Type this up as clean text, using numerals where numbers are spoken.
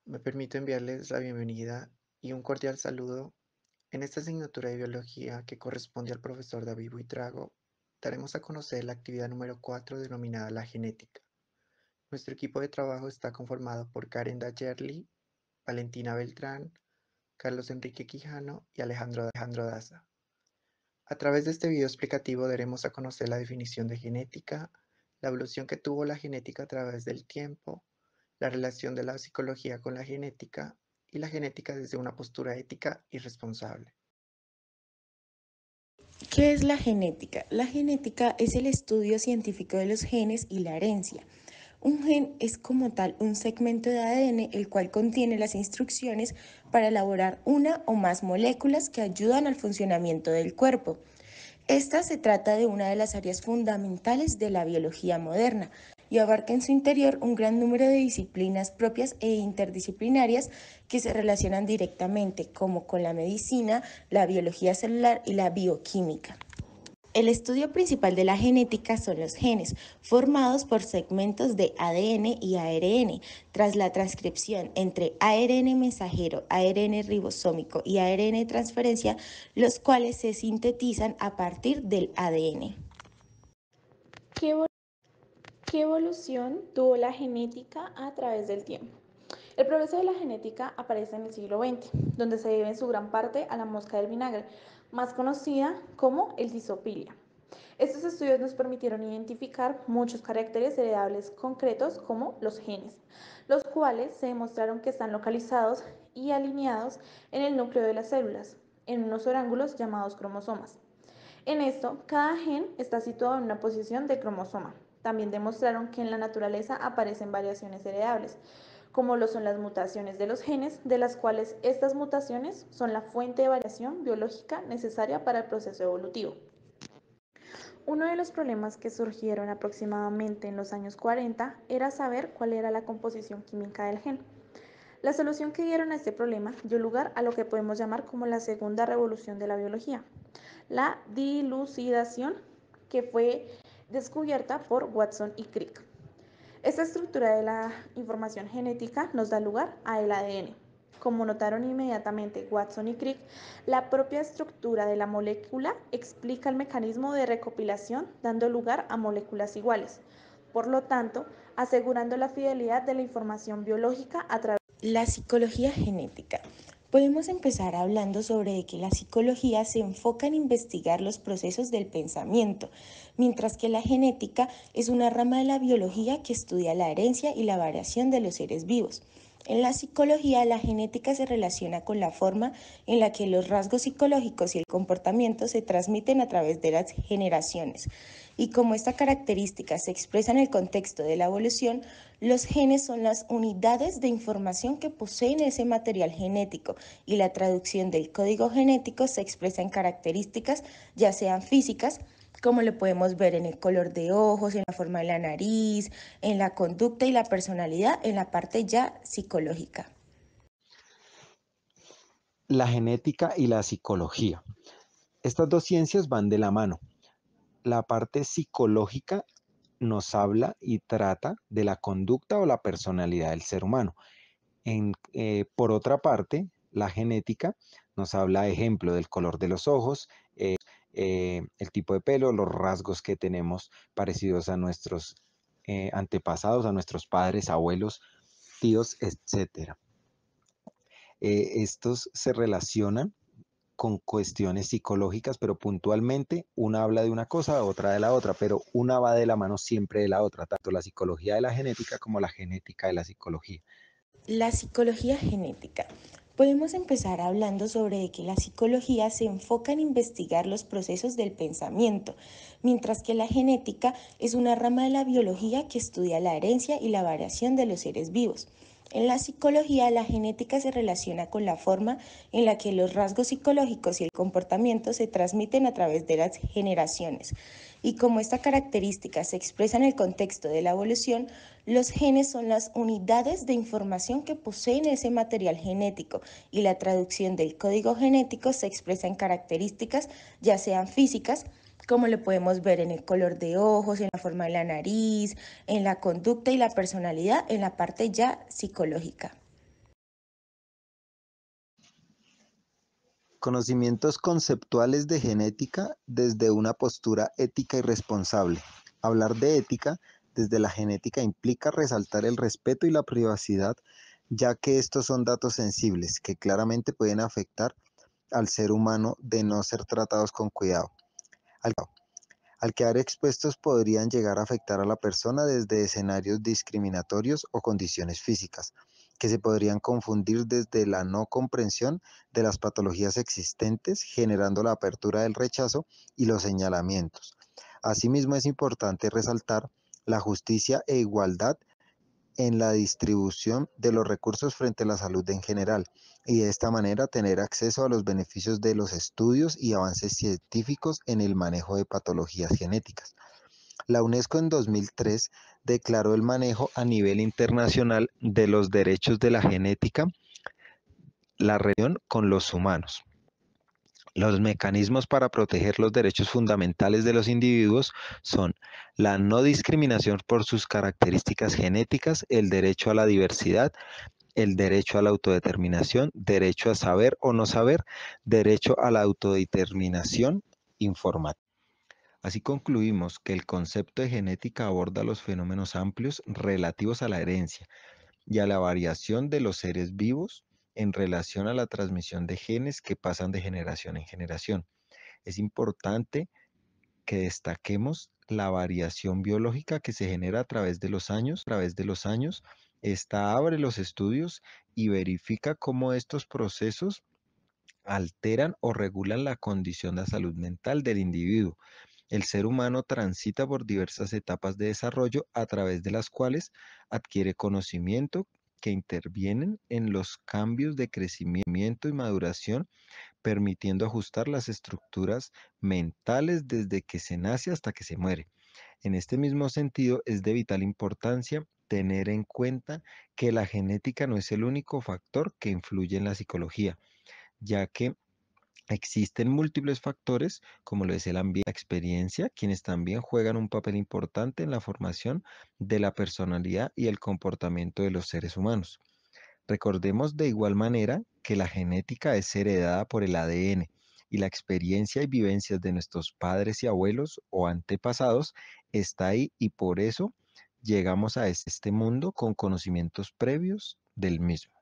Me permito enviarles la bienvenida y un cordial saludo. En esta asignatura de biología que corresponde al profesor David Buitrago, daremos a conocer la actividad número 4 denominada la genética. Nuestro equipo de trabajo está conformado por Karen Dayerli, Valentina Beltrán, Carlos Enrique Quijano y Alejandro Daza. A través de este video explicativo daremos a conocer la definición de genética, la evolución que tuvo la genética a través del tiempo, la relación de la psicología con la genética y la genética desde una postura ética y responsable. ¿Qué es la genética? La genética es el estudio científico de los genes y la herencia. Un gen es como tal un segmento de ADN el cual contiene las instrucciones para elaborar una o más moléculas que ayudan al funcionamiento del cuerpo. Esta se trata de una de las áreas fundamentales de la biología moderna y abarca en su interior un gran número de disciplinas propias e interdisciplinarias que se relacionan directamente, como con la medicina, la biología celular y la bioquímica. El estudio principal de la genética son los genes, formados por segmentos de ADN y ARN. Tras la transcripción entre ARN mensajero, ARN ribosómico y ARN transferencia, los cuales se sintetizan a partir del ADN. ¿Qué, qué evolución tuvo la genética a través del tiempo? El progreso de la genética aparece en el siglo XX, donde se debe en su gran parte a la mosca del vinagre, más conocida como el Rhizophila. Estos estudios nos permitieron identificar muchos caracteres heredables concretos como los genes, los cuales se demostraron que están localizados y alineados en el núcleo de las células, en unos orángulos llamados cromosomas. En esto, cada gen está situado en una posición de cromosoma. También demostraron que en la naturaleza aparecen variaciones heredables, como lo son las mutaciones de los genes, de las cuales estas mutaciones son la fuente de variación biológica necesaria para el proceso evolutivo. Uno de los problemas que surgieron aproximadamente en los años 40 era saber cuál era la composición química del gen. La solución que dieron a este problema dio lugar a lo que podemos llamar como la segunda revolución de la biología, la dilucidación, que fue descubierta por Watson y Crick. Esta estructura de la información genética nos da lugar al ADN. Como notaron inmediatamente Watson y Crick, la propia estructura de la molécula explica el mecanismo de recopilación, dando lugar a moléculas iguales. Por lo tanto, asegurando la fidelidad de la información biológica a través de la psicología genética. Podemos empezar hablando sobre que la psicología se enfoca en investigar los procesos del pensamiento, mientras que la genética es una rama de la biología que estudia la herencia y la variación de los seres vivos. En la psicología, la genética se relaciona con la forma en la que los rasgos psicológicos y el comportamiento se transmiten a través de las generaciones. Y como esta característica se expresa en el contexto de la evolución, los genes son las unidades de información que poseen ese material genético y la traducción del código genético se expresa en características, ya sean físicas, como lo podemos ver en el color de ojos, en la forma de la nariz, en la conducta y la personalidad, en la parte ya psicológica. La genética y la psicología. Estas dos ciencias van de la mano. La parte psicológica nos habla y trata de la conducta o la personalidad del ser humano. Por otra parte, la genética nos habla, ejemplo, del color de los ojos, el tipo de pelo, los rasgos que tenemos parecidos a nuestros antepasados, a nuestros padres, abuelos, tíos, etc. Estos se relacionan con cuestiones psicológicas, pero puntualmente una habla de una cosa, otra de la otra, pero una va de la mano siempre de la otra, tanto la psicología de la genética como la genética de la psicología. La psicología genética. Podemos empezar hablando sobre que la psicología se enfoca en investigar los procesos del pensamiento, mientras que la genética es una rama de la biología que estudia la herencia y la variación de los seres vivos. En la psicología, la genética se relaciona con la forma en la que los rasgos psicológicos y el comportamiento se transmiten a través de las generaciones. Y como esta característica se expresa en el contexto de la evolución, los genes son las unidades de información que poseen ese material genético y la traducción del código genético se expresa en características, ya sean físicas, como lo podemos ver en el color de ojos, en la forma de la nariz, en la conducta y la personalidad, en la parte ya psicológica. Conocimientos conceptuales de genética desde una postura ética y responsable. Hablar de ética desde la genética implica resaltar el respeto y la privacidad, ya que estos son datos sensibles que claramente pueden afectar al ser humano de no ser tratados con cuidado. Al, al quedar expuestos podrían llegar a afectar a la persona desde escenarios discriminatorios o condiciones físicas, que se podrían confundir desde la no comprensión de las patologías existentes, generando la apertura del rechazo y los señalamientos. Asimismo, es importante resaltar la justicia e igualdad en la distribución de los recursos frente a la salud en general y de esta manera tener acceso a los beneficios de los estudios y avances científicos en el manejo de patologías genéticas. La UNESCO en 2003 declaró el manejo a nivel internacional de los derechos de la genética, la relación con los humanos. Los mecanismos para proteger los derechos fundamentales de los individuos son la no discriminación por sus características genéticas, el derecho a la diversidad, el derecho a la autodeterminación, derecho a saber o no saber, derecho a la autodeterminación informativa. Así concluimos que el concepto de genética aborda los fenómenos amplios relativos a la herencia y a la variación de los seres vivos en relación a la transmisión de genes que pasan de generación en generación. Es importante que destaquemos la variación biológica que se genera a través de los años. Esta abre los estudios y verifica cómo estos procesos alteran o regulan la condición de salud mental del individuo. El ser humano transita por diversas etapas de desarrollo a través de las cuales adquiere conocimiento que intervienen en los cambios de crecimiento y maduración, permitiendo ajustar las estructuras mentales desde que se nace hasta que se muere. En este mismo sentido, es de vital importancia tener en cuenta que la genética no es el único factor que influye en la psicología, ya que existen múltiples factores, como lo es el ambiente, la experiencia, quienes también juegan un papel importante en la formación de la personalidad y el comportamiento de los seres humanos. Recordemos de igual manera que la genética es heredada por el ADN y la experiencia y vivencias de nuestros padres y abuelos o antepasados está ahí y por eso llegamos a este mundo con conocimientos previos del mismo.